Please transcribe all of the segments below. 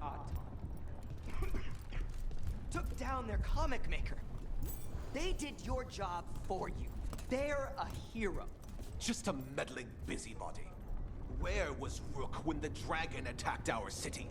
Anton. Took down their comic maker. They did your job for you. They're a hero. Just a meddling busybody. Where was Rook when the dragon attacked our city?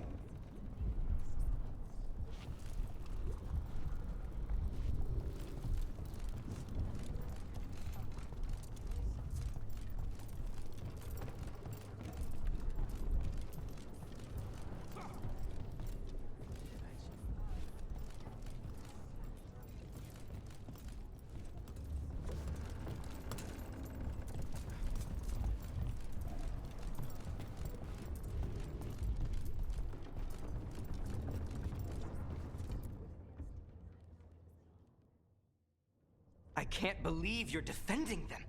I can't believe you're defending them.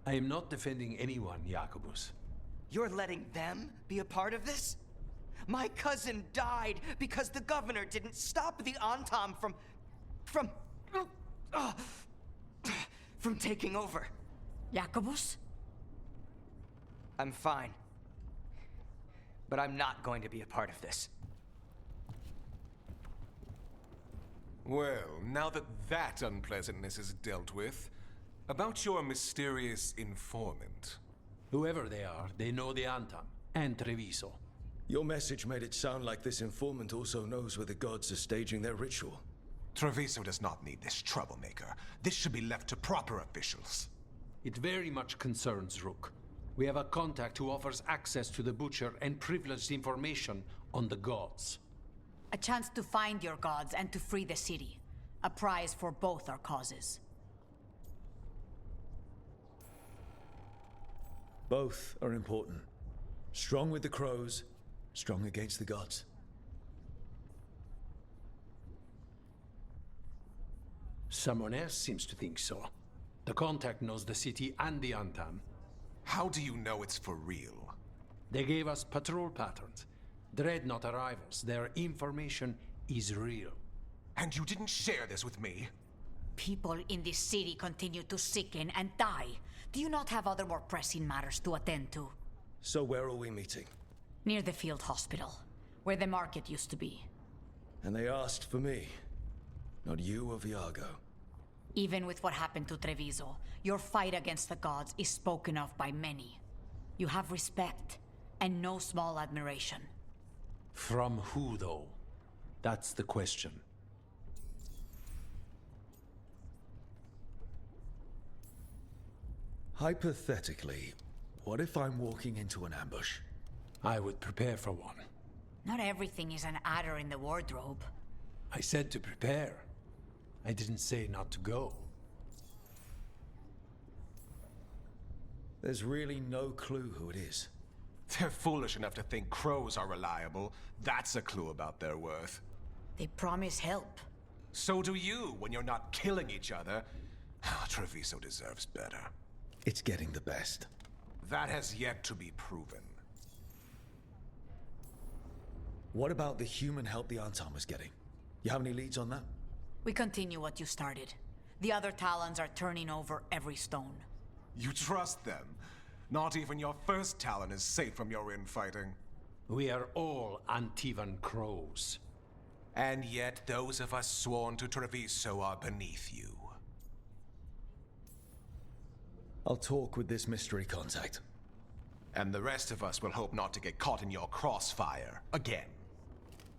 I am not defending anyone, Jacobus. You're letting them be a part of this? My cousin died because the governor didn't stop the Antam from taking over. Jacobus? I'm fine. But I'm not going to be a part of this. Well, now that that unpleasantness is dealt with, about your mysterious informant. Whoever they are, they know the Antam and Treviso. Your message made it sound like this informant also knows where the gods are staging their ritual. Treviso does not need this troublemaker. This should be left to proper officials. It very much concerns Rook. We have a contact who offers access to the Butcher and privileged information on the gods. A chance to find your gods and to free the city. A prize for both our causes. Both are important. Strong with the crows, strong against the gods. Someone else seems to think so. The contact knows the city and the Antam. How do you know it's for real? They gave us patrol patterns. Dreadnought arrivals. Their information is real. And you didn't share this with me? People in this city continue to sicken and die. Do you not have other more pressing matters to attend to? So where are we meeting? Near the field hospital, where the market used to be. And they asked for me, not you or Viago. Even with what happened to Treviso, your fight against the gods is spoken of by many. You have respect, and no small admiration. From who, though? That's the question. Hypothetically, what if I'm walking into an ambush? I would prepare for one. Not everything is an adder in the wardrobe. I said to prepare. I didn't say not to go. There's really no clue who it is. They're foolish enough to think crows are reliable. That's a clue about their worth. They promise help. So do you when you're not killing each other. Treviso deserves better. It's getting the best. That has yet to be proven. What about the human help the Antam was getting? You have any leads on that? We continue what you started. The other Talons are turning over every stone. You trust them? Not even your first Talon is safe from your infighting. We are all Antivan crows. And yet those of us sworn to Treviso are beneath you. I'll talk with this mystery contact. And the rest of us will hope not to get caught in your crossfire again.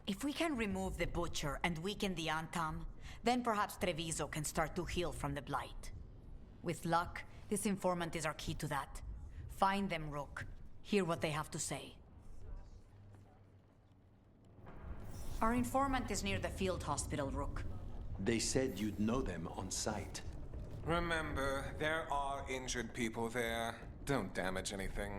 If we can remove the Butcher and weaken the Antam, then perhaps Treviso can start to heal from the Blight. With luck, this informant is our key to that. Find them, Rook. Hear what they have to say. Our informant is near the field hospital, Rook. They said you'd know them on sight. Remember, there are injured people there. Don't damage anything.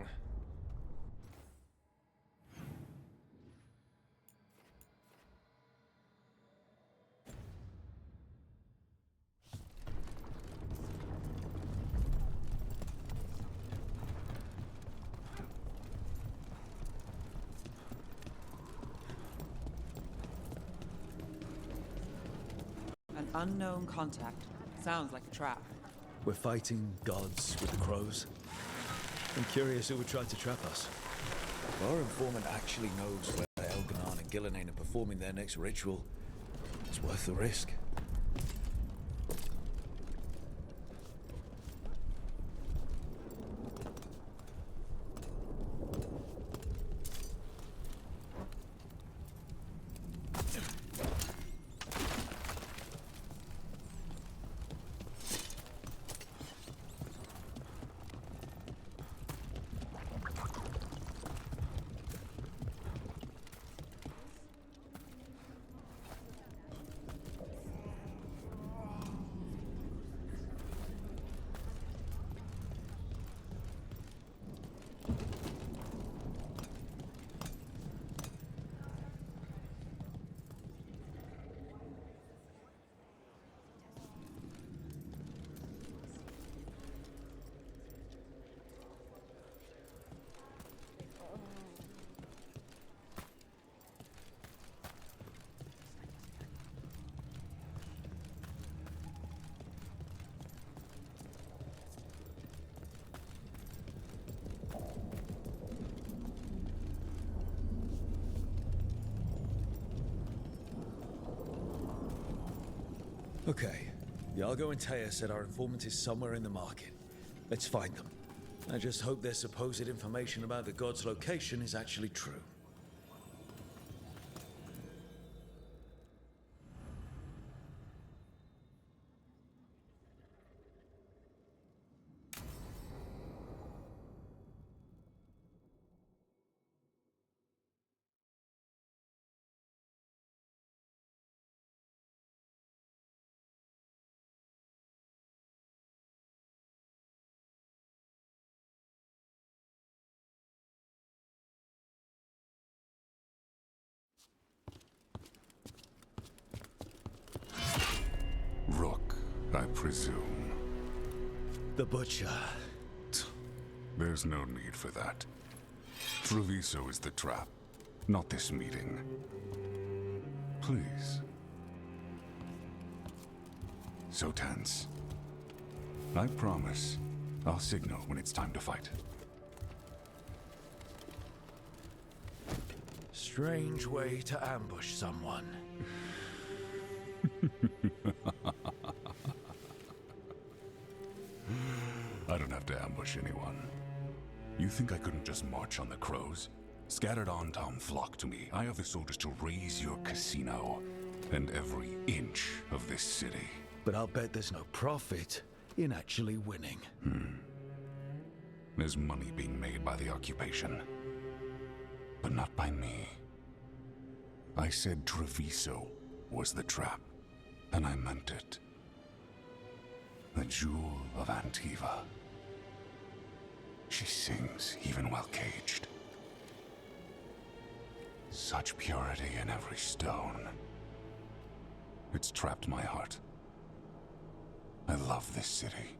An unknown contact. Sounds like a trap. We're fighting gods with the crows. I'm curious who would try to trap us. If our informant actually knows where Elganan and Gillenane are performing their next ritual, it's worth the risk. Okay. Yargo and Taya said our informant is somewhere in the market. Let's find them. I just hope their supposed information about the god's location is actually true. Rook, I presume. The Butcher. There's no need for that. Treviso is the trap, not this meeting. Please. So tense. I promise, I'll signal when it's time to fight. Strange way to ambush someone. I don't have to ambush anyone. You think I couldn't just march on the crows? Scattered Antam flock to me. I have the soldiers to raise your casino and every inch of this city. But I'll bet there's no profit in actually winning. There's money being made by the occupation, but not by me. I said Treviso was the trap, and I meant it. The jewel of Antiva. She sings even while caged. Such purity in every stone. It's trapped my heart. I love this city.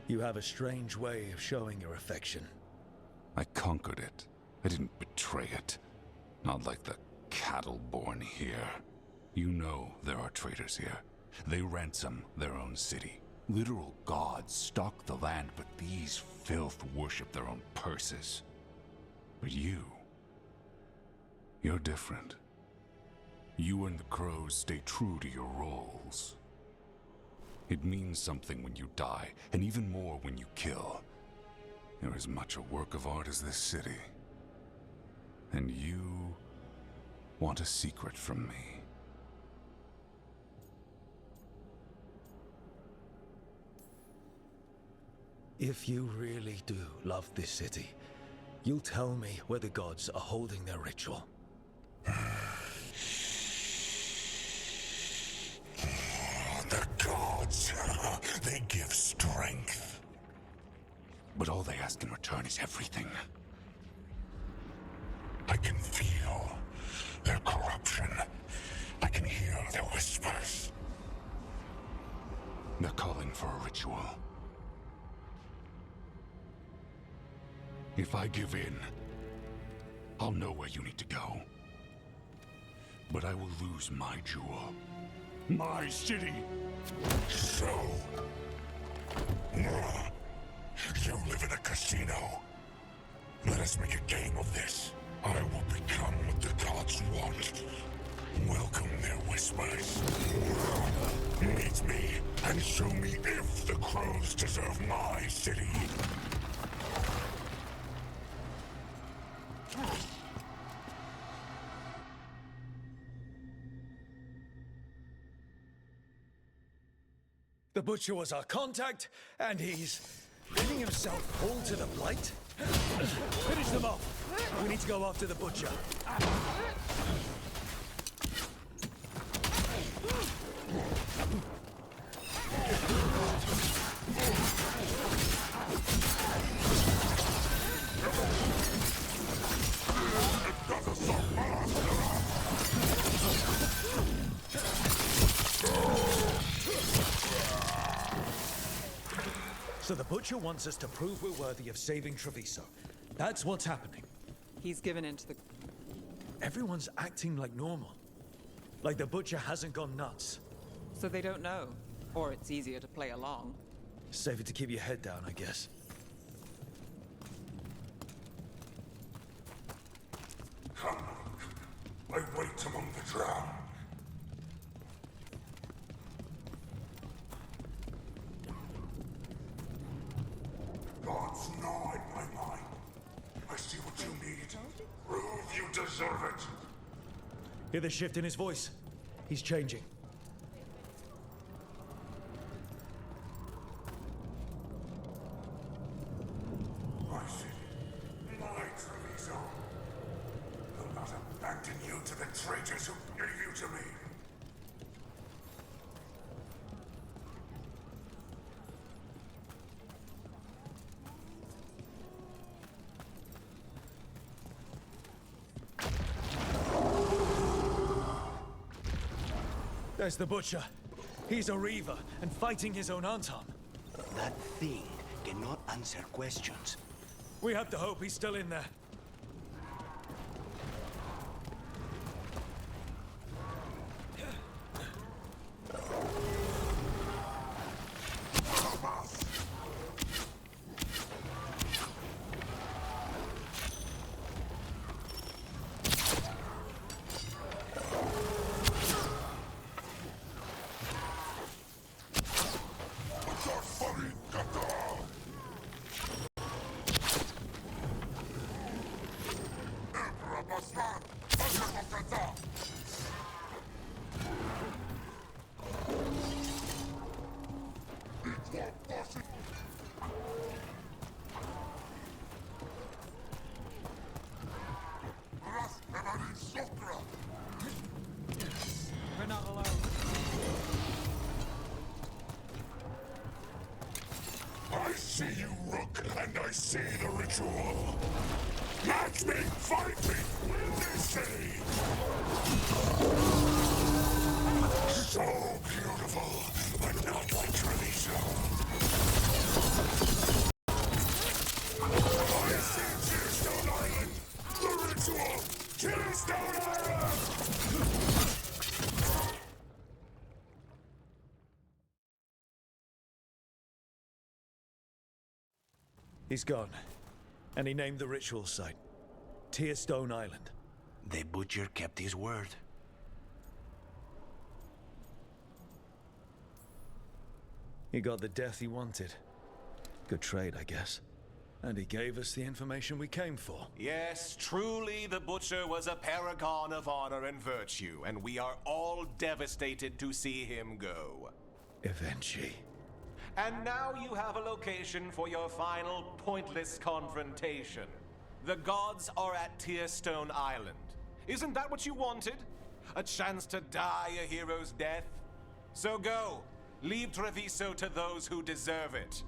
You have a strange way of showing your affection. I conquered it. I didn't betray it. Not like the cattle born here. You know there are traitors here. They ransom their own city. Literal gods stalk the land, but these filth worship their own purses. But you're different. You and the crows stay true to your roles. It means something when you die, and even more when you kill. You're as much a work of art as this city. And you want a secret from me. If you really do love this city, you'll tell me where the gods are holding their ritual. The gods, they give strength. But all they ask in return is everything. I can feel their corruption. I can hear their whispers. They're calling for a ritual. If I give in, I'll know where you need to go. But I will lose my jewel. My city! So... you live in a us make a game of this. I will become what the gods want. Welcome their whispers. Meet me and show me if the crows deserve my city. The Butcher was our contact, and he's letting himself fall to the Blight? Finish them off. We need to go after the Butcher. So the Butcher wants us to prove we're worthy of saving Treviso. That's what's happening. He's given in to the... Everyone's acting like normal. Like the Butcher hasn't gone nuts. So they don't know. Or it's easier to play along. Safer to keep your head down, I guess. Come. I wait among the drowned. Gods gnaw at my mind. I see what you need. Prove you deserve it. Hear the shift in his voice? He's changing. My city. My Treviso. Will not abandon you to the traitors who gave you to me. There's the Butcher. He's a Reaver and fighting his own Antam. That thing cannot answer questions. We have to hope he's still in there. We're not alone. I see you, Rook, and I see the ritual. Match me, fight me, win this city. So beautiful, but not like Treviso. I see Tearstone Island, the ritual, Tearstone Island! He's gone. And he named the ritual site. Tearstone Island. The Butcher kept his word. He got the death he wanted. Good trade, I guess. And he gave us the information we came for. Yes, truly the Butcher was a paragon of honor and virtue, and we are all devastated to see him go. Eventually. And now you have a location for your final pointless confrontation. The gods are at Tearstone Island. Isn't that what you wanted? A chance to die a hero's death? So go. Leave Treviso to those who deserve it.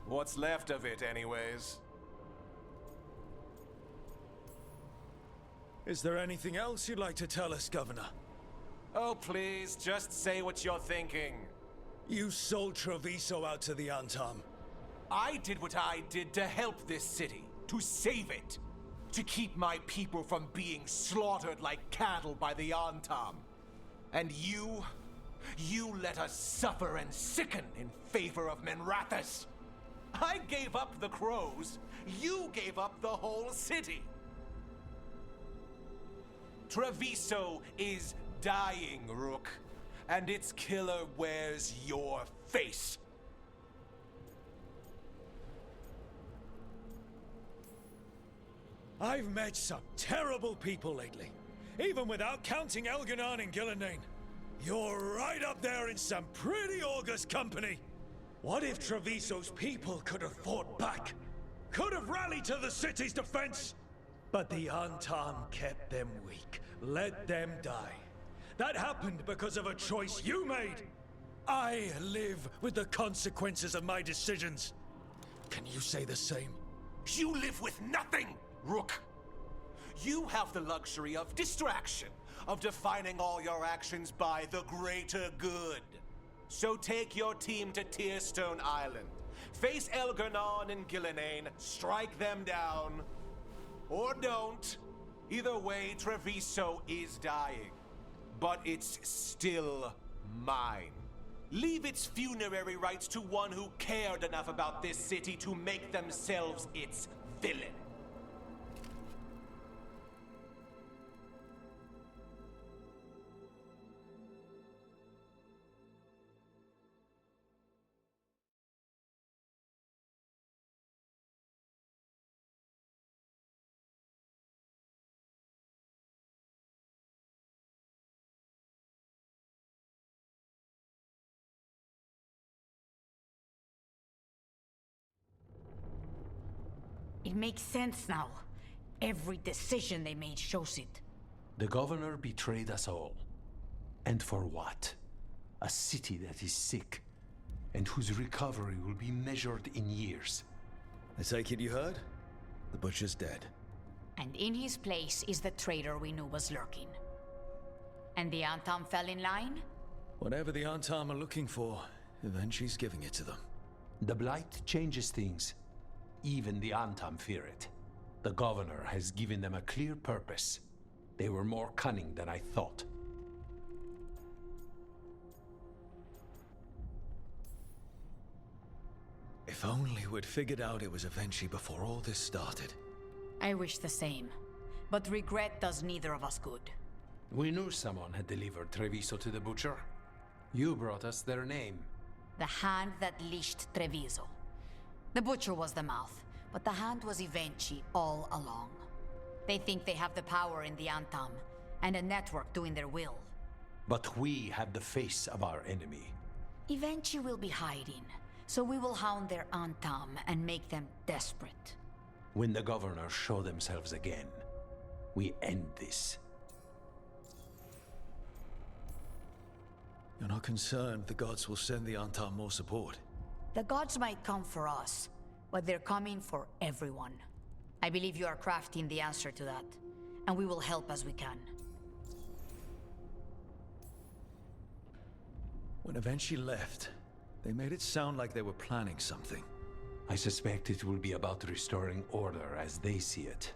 What's left of it, anyways. Is there anything else you'd like to tell us, Governor? Oh, please, just say what you're thinking. You sold Treviso out to the Antam. I did what I did to help this city, to save it, to keep my people from being slaughtered like cattle by the Antam. And you let us suffer and sicken in favor of Menrathis. I gave up the crows. You gave up the whole city. Treviso is dying, Rook. And its killer wears your face. I've met some terrible people lately. Even without counting Elganon and Gillenane. You're right up there in some pretty august company. What if Treviso's people could have fought back? Could have rallied to the city's defense? But the Antam kept them weak, let them die. That happened because of a choice you made. I live with the consequences of my decisions. Can you say the same? You live with nothing, Rook. You have the luxury of distraction, of defining all your actions by the greater good. So take your team to Tearstone Island. Face Elganon and Gillenane, strike them down. Or don't. Either way, Treviso is dying. But it's still mine. Leave its funerary rites to one who cared enough about this city to make themselves its villain. It makes sense now. Every decision they made shows it. The governor betrayed us all. And for what? A city that is sick, and whose recovery will be measured in years. I take it you heard? The butcher's dead. And in his place is the traitor we knew was lurking. And the Antam fell in line? Whatever the Antam are looking for, Eventually's giving it to them. The Blight changes things. Even the Antam fear it. The governor has given them a clear purpose. They were more cunning than I thought. If only we'd figured out it was Eventually before all this started. I wish the same. But regret does neither of us good. We knew someone had delivered Treviso to the butcher. You brought us their name. The hand that leashed Treviso. The butcher was the mouth, but the hand was Eventually all along. They think they have the power in the Antam, and a network doing their will. But we have the face of our enemy. Eventually will be hiding, so we will hound their Antam and make them desperate. When the governors show themselves again, we end this. You're not concerned the gods will send the Antam more support? The gods might come for us, but they're coming for everyone. I believe you are crafting the answer to that, and we will help as we can. When Eventually left, they made it sound like they were planning something. I suspect it will be about restoring order as they see it,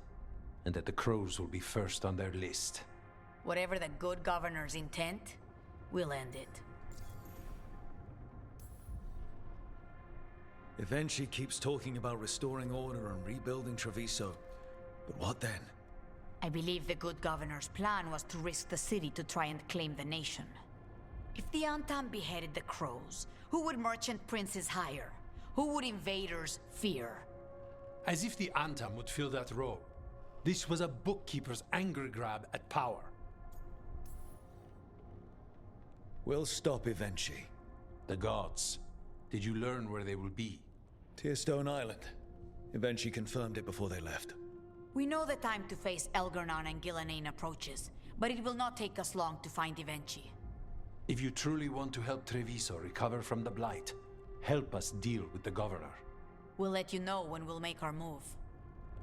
and that the crows will be first on their list. Whatever the good governor's intent, we'll end it. Eventually keeps talking about restoring order and rebuilding Treviso. But what then? I believe the good governor's plan was to risk the city to try and claim the nation. If the Antam beheaded the crows, who would merchant princes hire? Who would invaders fear? As if the Antam would fill that role. This was a bookkeeper's angry grab at power. We'll stop Eventually. The gods. Did you learn where they will be? Tearstone Island. Eventually confirmed it before they left. We know the time to face Elganon and Gillenane approaches, but it will not take us long to find Eventually. If you truly want to help Treviso recover from the Blight, help us deal with the governor. We'll let you know when we'll make our move.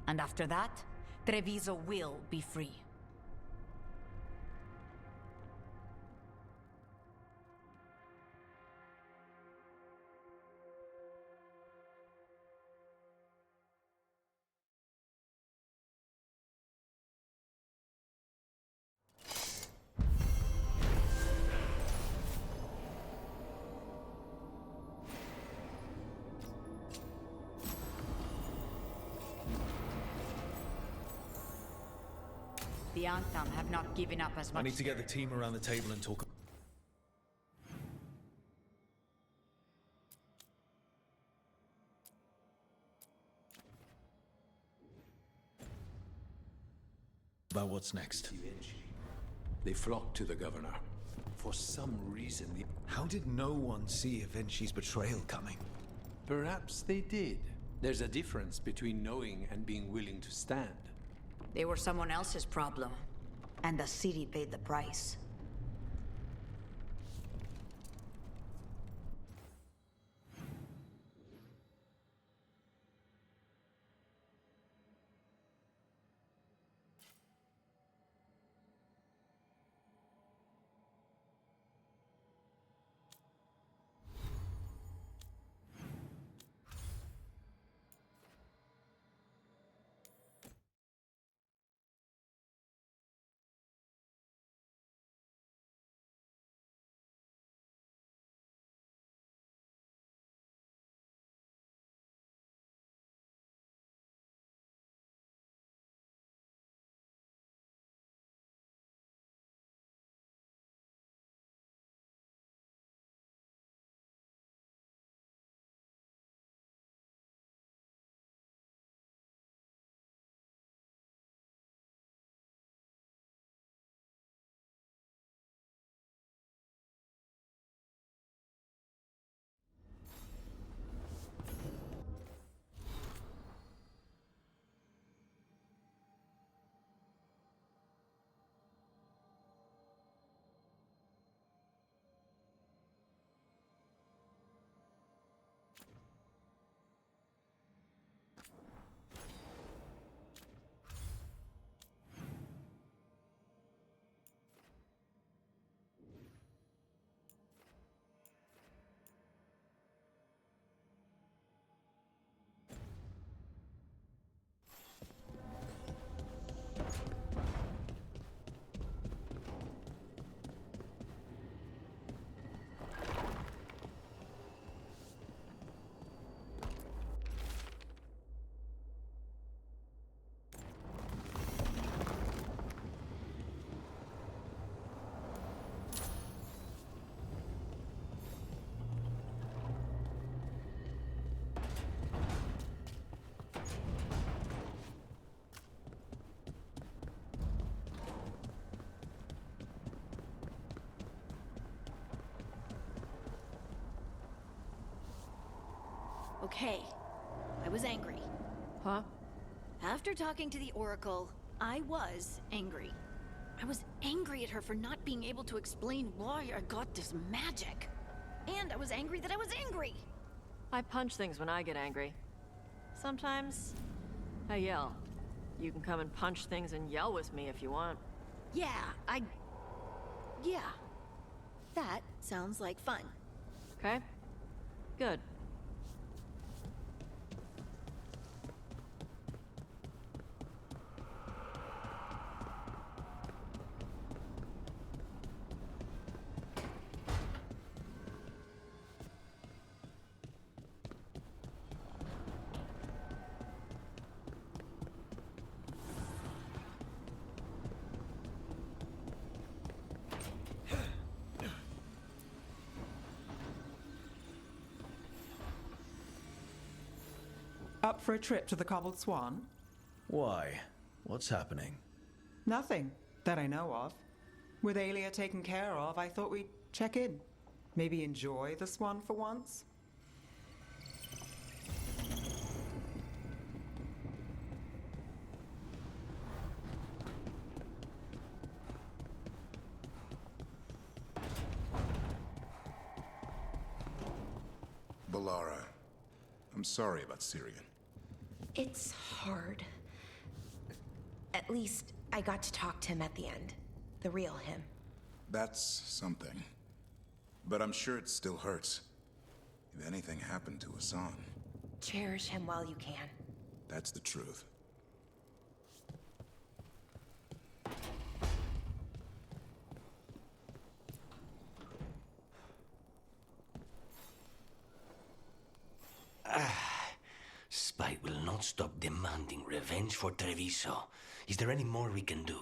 And after that, Treviso will be free. The Antham have not given up as much. I need to get the team around the table and talk about what's next. They flocked to the governor. For some reason, How did no one see Evenchi's betrayal coming? perhaps they did. There's a difference between knowing and being willing to stand. They were someone else's problem, and the city paid the price. Okay, I was angry. Huh? After talking to the Oracle, I was angry. I was angry at her for not being able to explain why I got this magic. And I was angry that I was angry. I punch things when I get angry. Sometimes I yell. You can come and punch things and yell with me if you want. Yeah, Yeah. That sounds like fun. Okay? Good. Up for a trip to the Cobbled Swan? Why? What's happening? Nothing that I know of. With Aelia taken care of, I thought we'd check in. Maybe enjoy the Swan for once? Balara, I'm sorry about Syrian. It's hard. At least I got to talk to him at the end. The real him. That's something. But I'm sure it still hurts. If anything happened to Hassan. Cherish him while you can. That's the truth. Spite will not stop demanding revenge for Treviso. Is there any more we can do?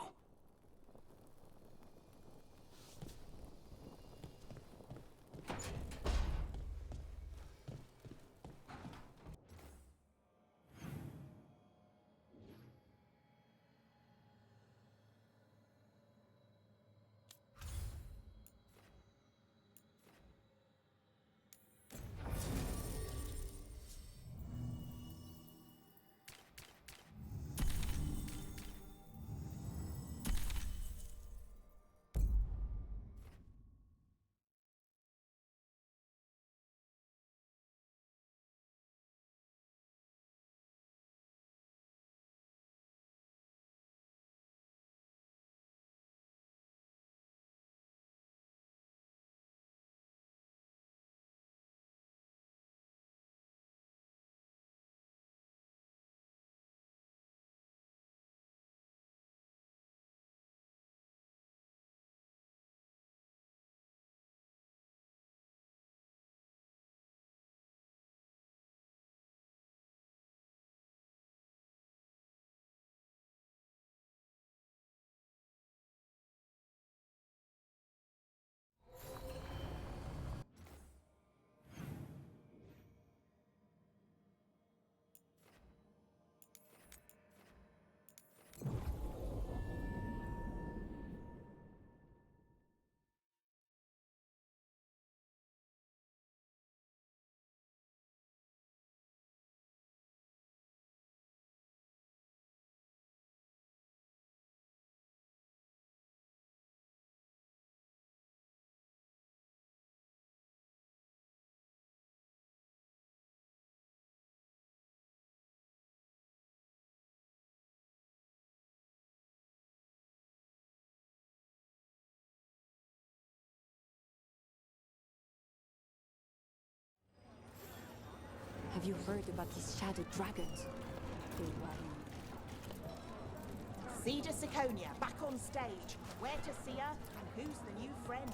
Have you heard about these shadow dragons? Cedar Siconia, back on stage. Where to see her, and who's the new friend?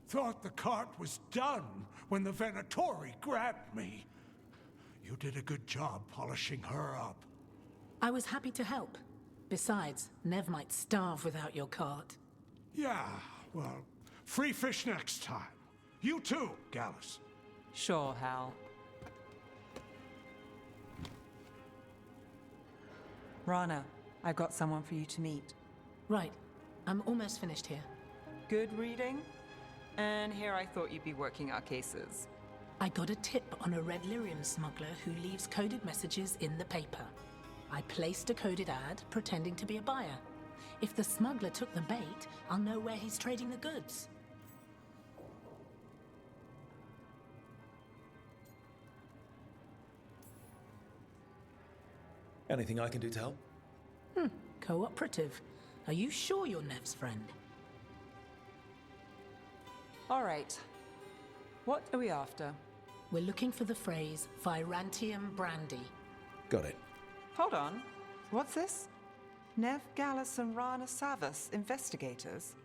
Thought the cart was done when the Venatori grabbed me. You did a good job polishing her up. I was happy to help. Besides, Nev might starve without your cart. Yeah, well, free fish next time. You too, Gallus. Sure, Hal. Rana, I've got someone for you to meet. Right. I'm almost finished here. Good reading? And here I thought you'd be working our cases. I got a tip on a red lyrium smuggler who leaves coded messages in the paper. I placed a coded ad, pretending to be a buyer. If the smuggler took the bait, I'll know where he's trading the goods. Anything I can do to help? Cooperative. Are you sure you're Nev's friend? All right. What are we after? We're looking for the phrase Virantium Brandy. Got it. Hold on. What's this? Nev, Gallus, and Rana Savas, investigators?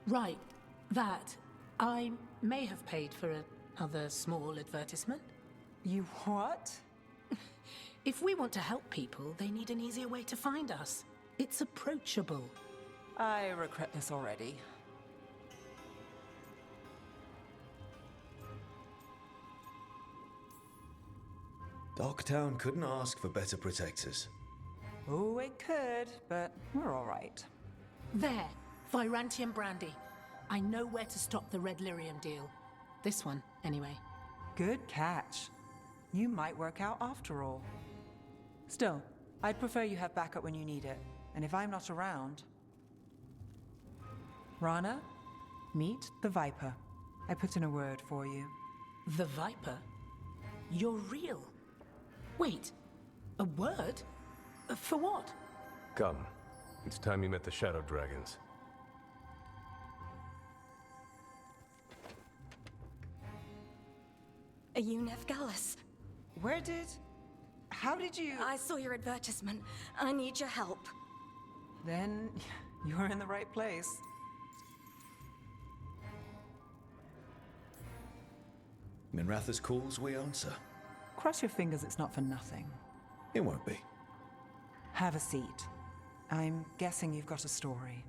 Right. That. I may have paid for another small advertisement. You what? If we want to help people, they need an easier way to find us. It's approachable. I regret this already. Darktown couldn't ask for better protectors. Oh, it could, but we're all right. There. Virantium Brandy. I know where to stop the red lyrium deal. This one, anyway. Good catch. You might work out after all. Still, I'd prefer you have backup when you need it. And if I'm not around... Rana, meet the Viper. I put in a word for you. The Viper? You're real. Wait, a word? For what? Come. It's time you met the Shadow Dragons. Are you Nev Gallus? How did you... I saw your advertisement. I need your help. Then you're in the right place. Minratha's calls, we answer. Cross your fingers it's not for nothing. It won't be. Have a seat. I'm guessing you've got a story.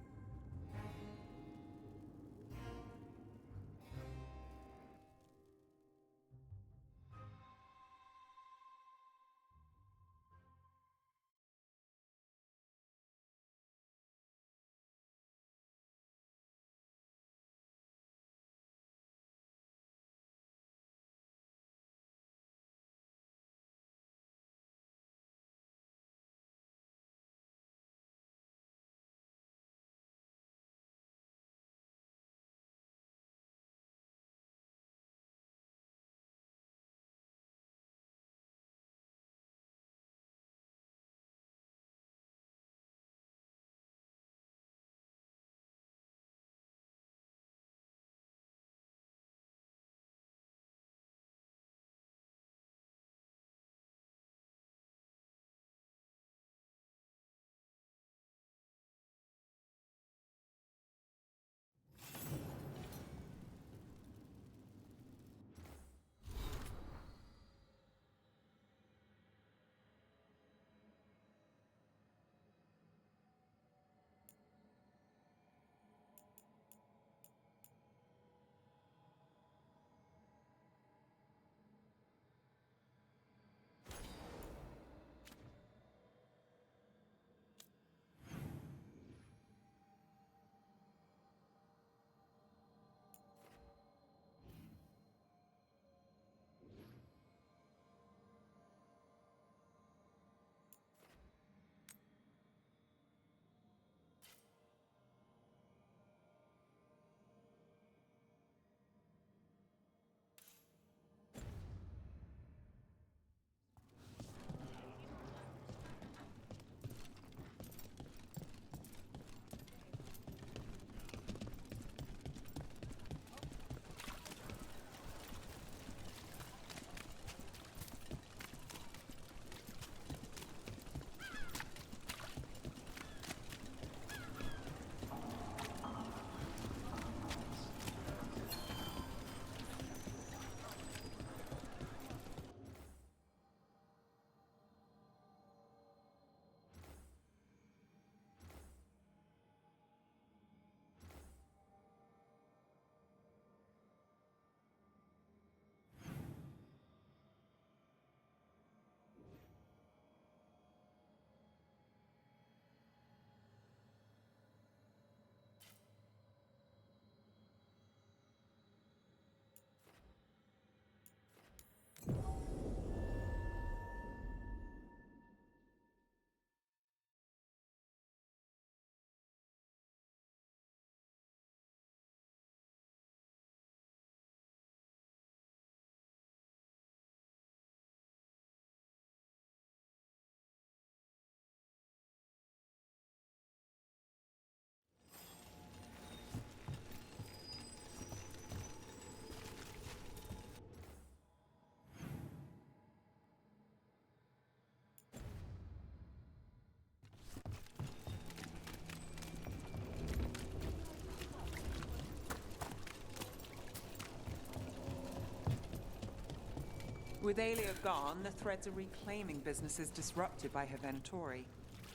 With Aelia gone, the threads are reclaiming businesses disrupted by her Venatori.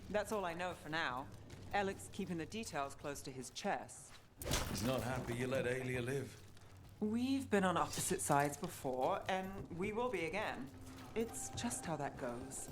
That's all I know for now. Alec's keeping the details close to his chest. He's not happy you let Aelia live. We've been on opposite sides before, and we will be again. It's just how that goes.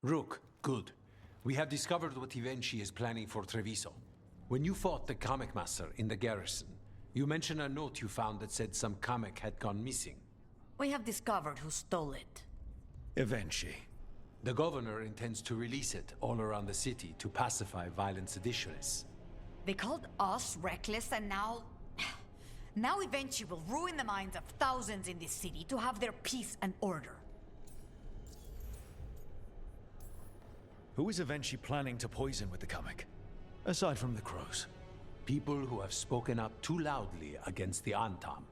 Rook, good. We have discovered what Ivenchi is planning for Treviso. When you fought the comic master in the garrison, you mentioned a note you found that said some comic had gone missing. We have discovered who stole it. Ivenchi. The governor intends to release it all around the city to pacify violent seditionists. They called us reckless, and now... Now Ivenchi will ruin the minds of thousands in this city to have their peace and order. Who is Ivenchi planning to poison with the comic? Aside from the crows. People who have spoken up too loudly against the Antam.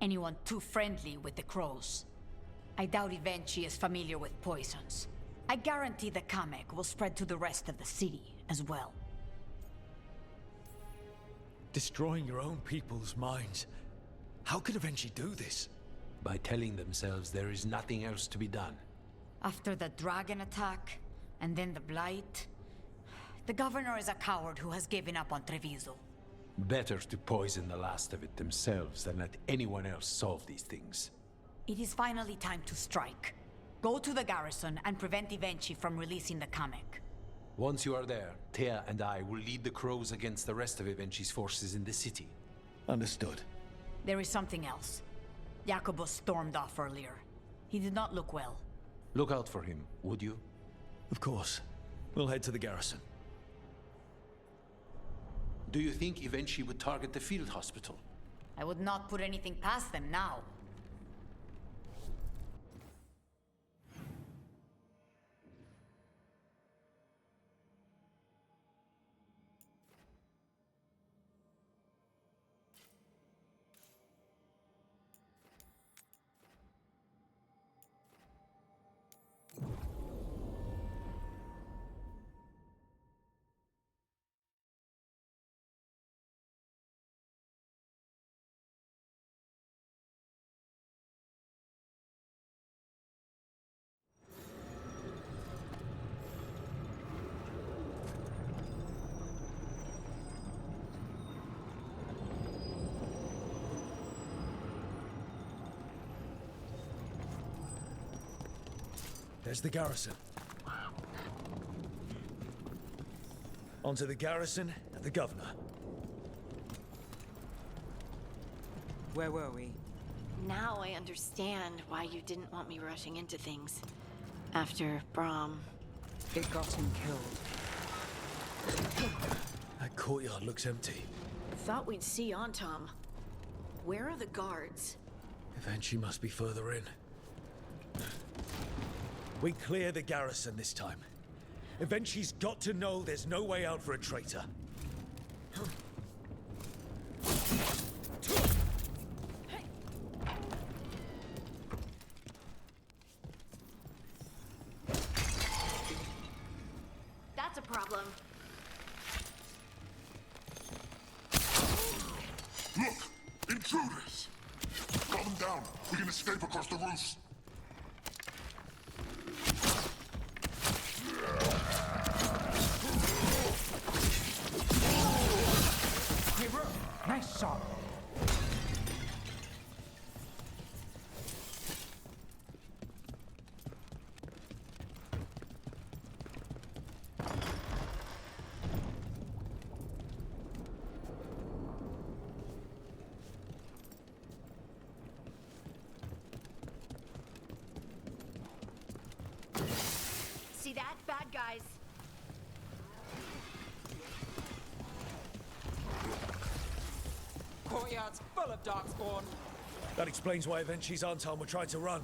Anyone too friendly with the crows. I doubt Ivenchi is familiar with poisons. I guarantee the comic will spread to the rest of the city as well. Destroying your own people's minds. How could Ivenchi do this? By telling themselves there is nothing else to be done. After the dragon attack, and then the blight, the governor is a coward who has given up on Treviso. Better to poison the last of it themselves than let anyone else solve these things. It is finally time to strike. Go to the garrison and prevent Ivenchi from releasing the comic. Once you are there, Thea and I will lead the crows against the rest of Ivenchi's forces in the city. Understood. There is something else. Jacobus stormed off earlier. He did not look well. Look out for him, would you? Of course. We'll head to the garrison. Do you think Evenchi would target the field hospital? I would not put anything past them now. There's the garrison. Onto the garrison and the governor. Where were we? Now I understand why you didn't want me rushing into things. After Brahm. It got him killed. That courtyard looks empty. Thought we'd see Antam. Where are the guards? Eventually must be further in. We clear the garrison this time. Eventually's got to know there's no way out for a traitor. That's a problem. Look! Intruders! Got them down. We can escape across the roofs. Nice shot. See that? Bad guys. Courtyard's full of darkspawn. That explains why Eventually's Anton were trying to run.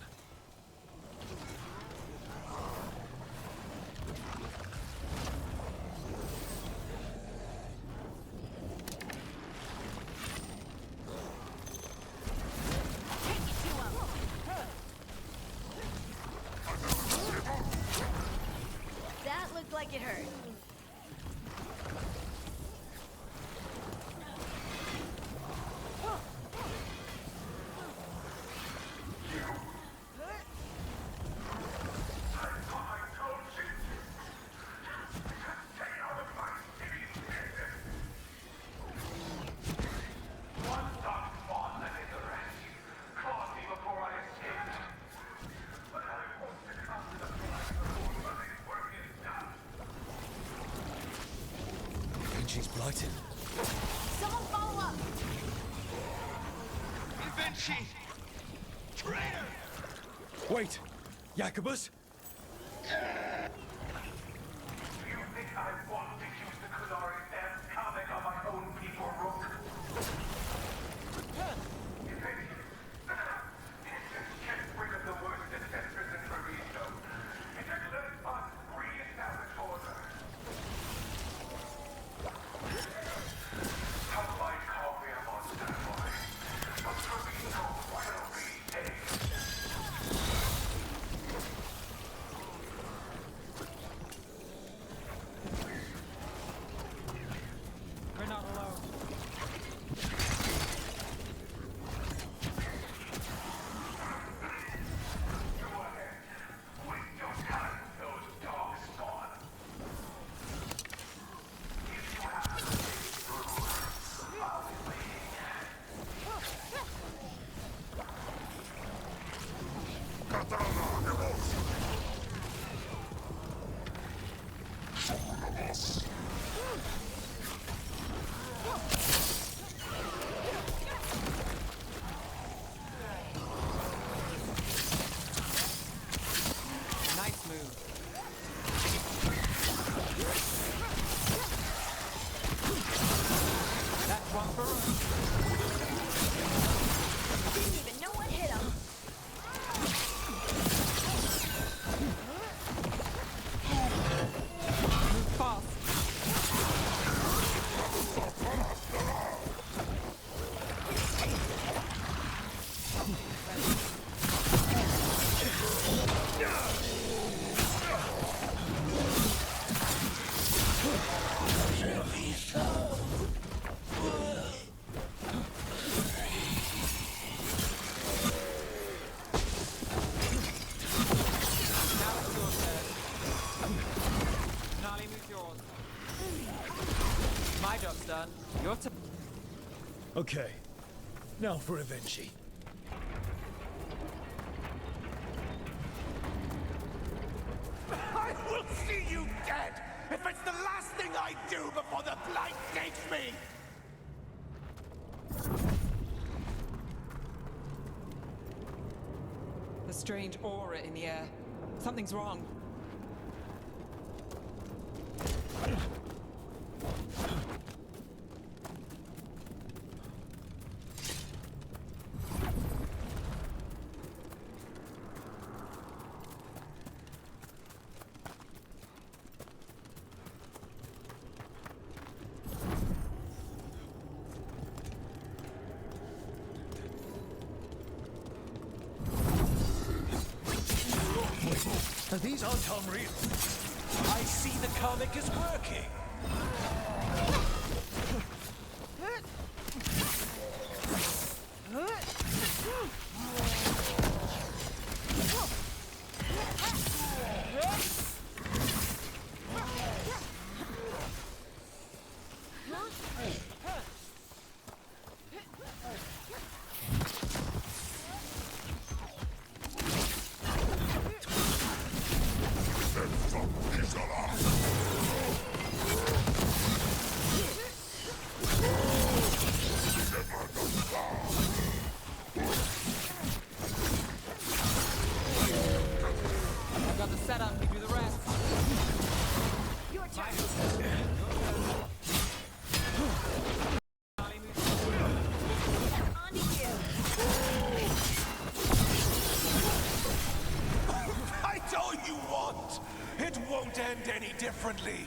That looked like it hurt. She's blighted. Someone follow up! Eventually! Traitor! Wait! Jacobus? Do you think I want to use the Kunari damn comic on my own people, Rook? This can't bring up the worst dissenters in Treviso. It just let us re-establish order. Some might call me a monster boy, but Treviso will be taken. Didn't even know what hit him. Move fast. My job's done. Your turn. Okay. Now for Avenchi. I will see you dead if it's the last thing I do before the blight takes me! A strange aura in the air. Something's wrong. These aren't unreal. I see the comic is working. Got the setup, you do the rest. Your turn. On to you. Fight all you want! It won't end any differently!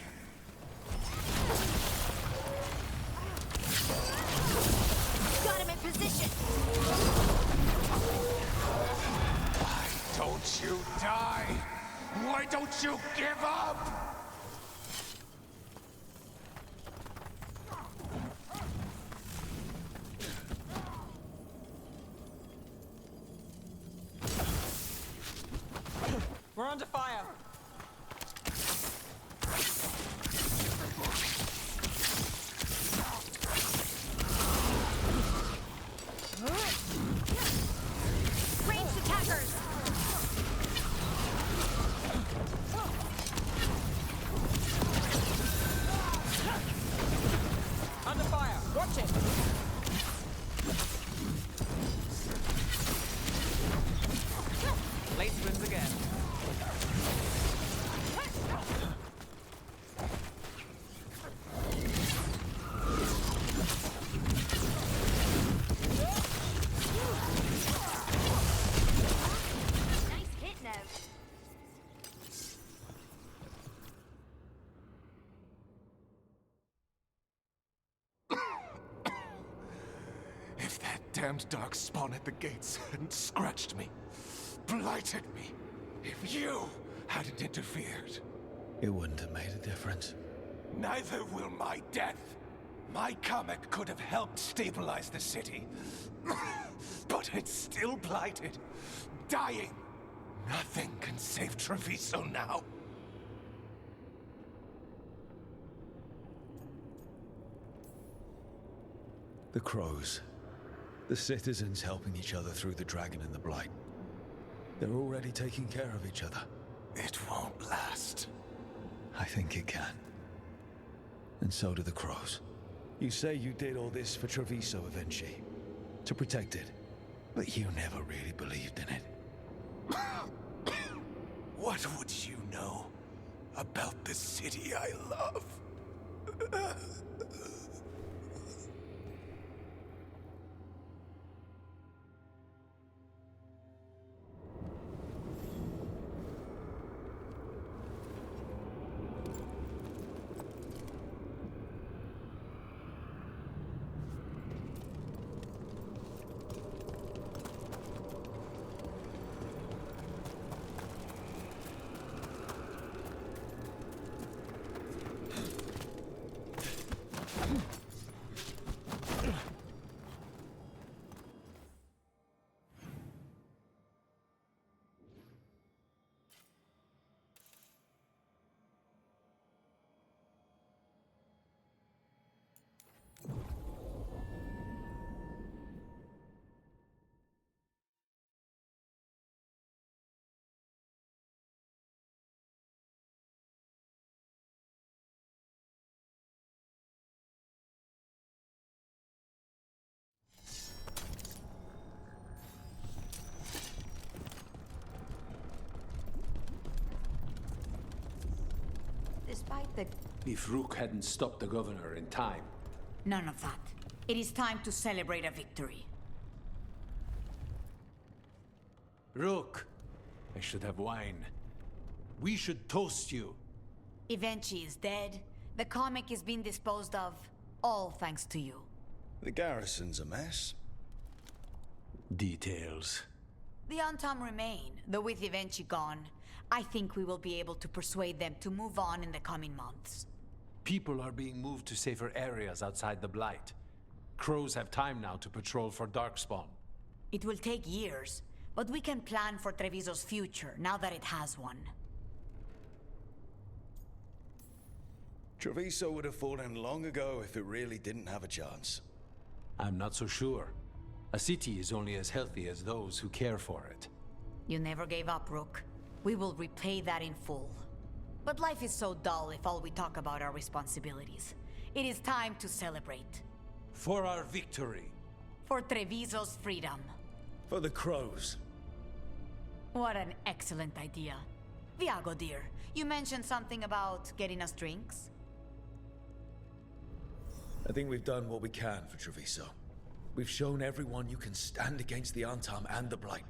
Got him in position. Why don't you die? Why don't you give up? We're under fire. Ranged attackers. Under fire. Watch it. Late spins again. Nice hit, Nev. If that damned dark spawn at the gates hadn't scratched me, blighted me, if you hadn't interfered, It wouldn't have made a difference. neither will my death. My comet could have helped stabilize the city, but it's still blighted, dying. Nothing can save Treviso now. The crows. The citizens helping each other through the dragon and the blight. They're already taking care of each other. It won't last. I think it can. And so do the crows. You say you did all this for Treviso, Avenchi. To protect it. But you never really believed in it. What would you know about the city I love? that... If Rook hadn't stopped the governor in time. None of that. It is time to celebrate a victory. Rook, I should have wine. We should toast you. Evenchi is dead. The comic is being disposed of. All thanks to you. The garrison's a mess. Details. The Antam remain, though with Evenchi gone, I think we will be able to persuade them to move on in the coming months. People are being moved to safer areas outside the Blight. Crows have time now to patrol for Darkspawn. It will take years, but we can plan for Treviso's future now that it has one. Treviso would have fallen long ago if it really didn't have a chance. I'm not so sure. A city is only as healthy as those who care for it. You never gave up, Rook. We will repay that in full. But life is so dull if all we talk about are responsibilities. It is time to celebrate. For our victory. For Treviso's freedom. For the crows. What an excellent idea. Viago, dear, you mentioned something about getting us drinks? I think we've done what we can for Treviso. We've shown everyone you can stand against the Antam and the Blight.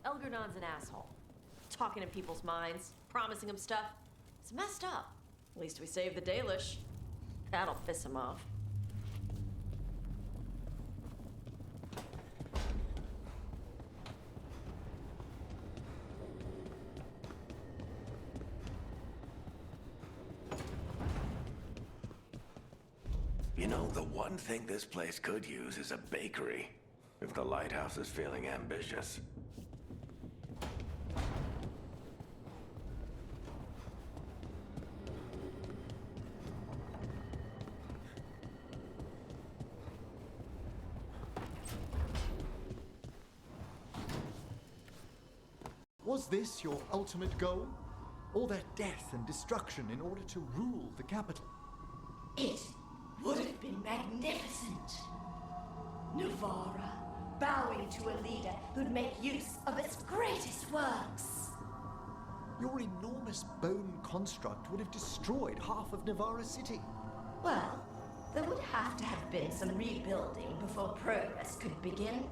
Elgernon's an asshole. Talking in people's minds, promising them stuff. It's messed up. At least we saved the Dalish. That'll piss him off. You know, the one thing this place could use is a bakery. If the lighthouse is feeling ambitious. Was this your ultimate goal? All that death and destruction in order to rule the capital? It would have been magnificent. Nuvara, bowing to a leader who'd make use of its greatest works. Your enormous bone construct would have destroyed half of Navarra City. Well, there would have to have been some rebuilding before progress could begin.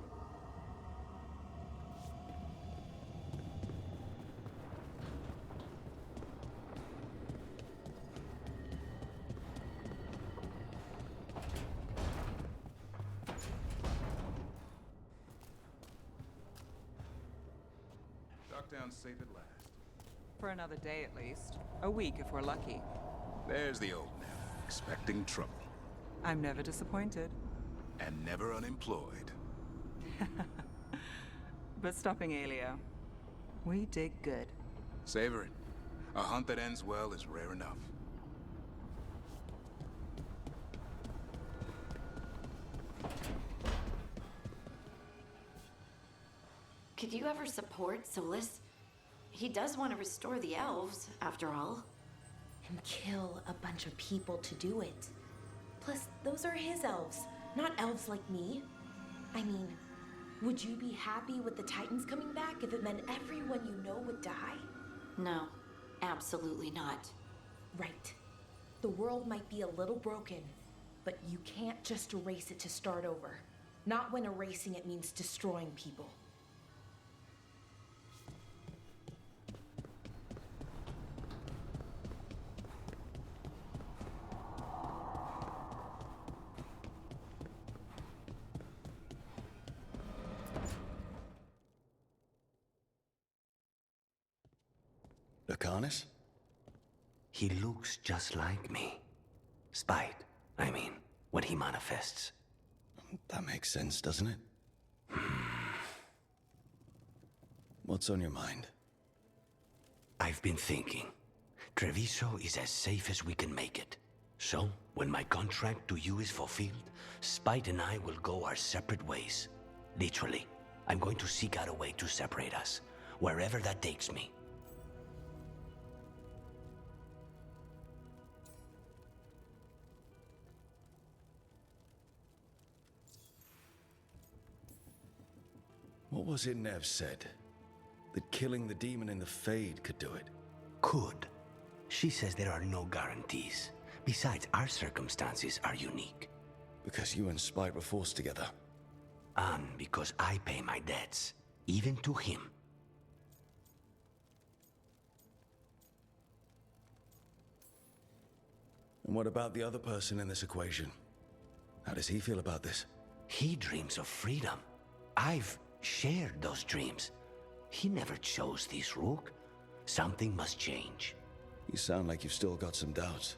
lockdown safe at last. For another day at least. A week if we're lucky. There's the old Nev, expecting trouble. I'm never disappointed. And never unemployed. But stopping Alio. We did good. Savor it. A hunt that ends well is rare enough. Could you ever support Solus? He does want to restore the elves, after all. And kill a bunch of people to do it. Plus, those are his elves, not elves like me. I mean, would you be happy with the Titans coming back if it meant everyone you know would die? No, absolutely not. Right. The world might be a little broken, but you can't just erase it to start over. Not when erasing it means destroying people. Lucanus? He looks just like me. Spite, I mean, when he manifests. That makes sense, doesn't it? What's on your mind? I've been thinking. Treviso is as safe as we can make it. So, when my contract to you is fulfilled, Spite and I will go our separate ways. Literally, I'm going to seek out a way to separate us, wherever that takes me. What was it Nev said? That killing the demon in the Fade could do it? Could. She says there are no guarantees. Besides, our circumstances are unique. Because you and Spite were forced together. And because I pay my debts, even to him. And what about the other person in this equation? How does he feel about this? He dreams of freedom. I've shared those dreams. He never chose this, Rook. Something must change. You sound like you've still got some doubts.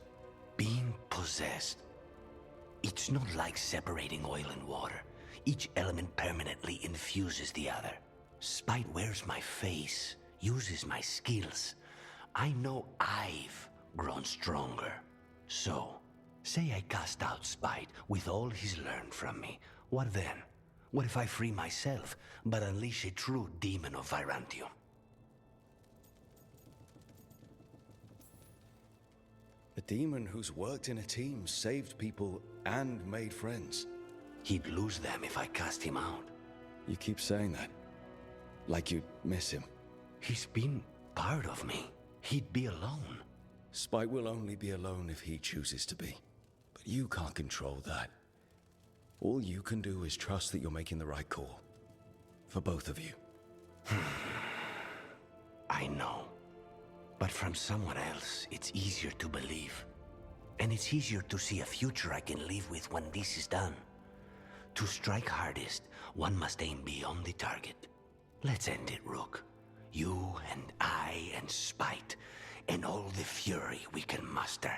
Being possessed. It's not like separating oil and water. Each element permanently infuses the other. Spite wears my face, uses my skills. I know I've grown stronger. So, say I cast out Spite with all he's learned from me. What then? What if I free myself, but unleash a true demon of Virantium? A demon who's worked in a team, saved people, and made friends. He'd lose them if I cast him out. You keep saying that. Like you'd miss him. He's been part of me. He'd be alone. Spite will only be alone if he chooses to be. But you can't control that. All you can do is trust that you're making the right call. For both of you. I know. But from someone else, it's easier to believe. And it's easier to see a future I can live with when this is done. To strike hardest, one must aim beyond the target. Let's end it, Rook. You and I and Spite, and all the fury we can muster.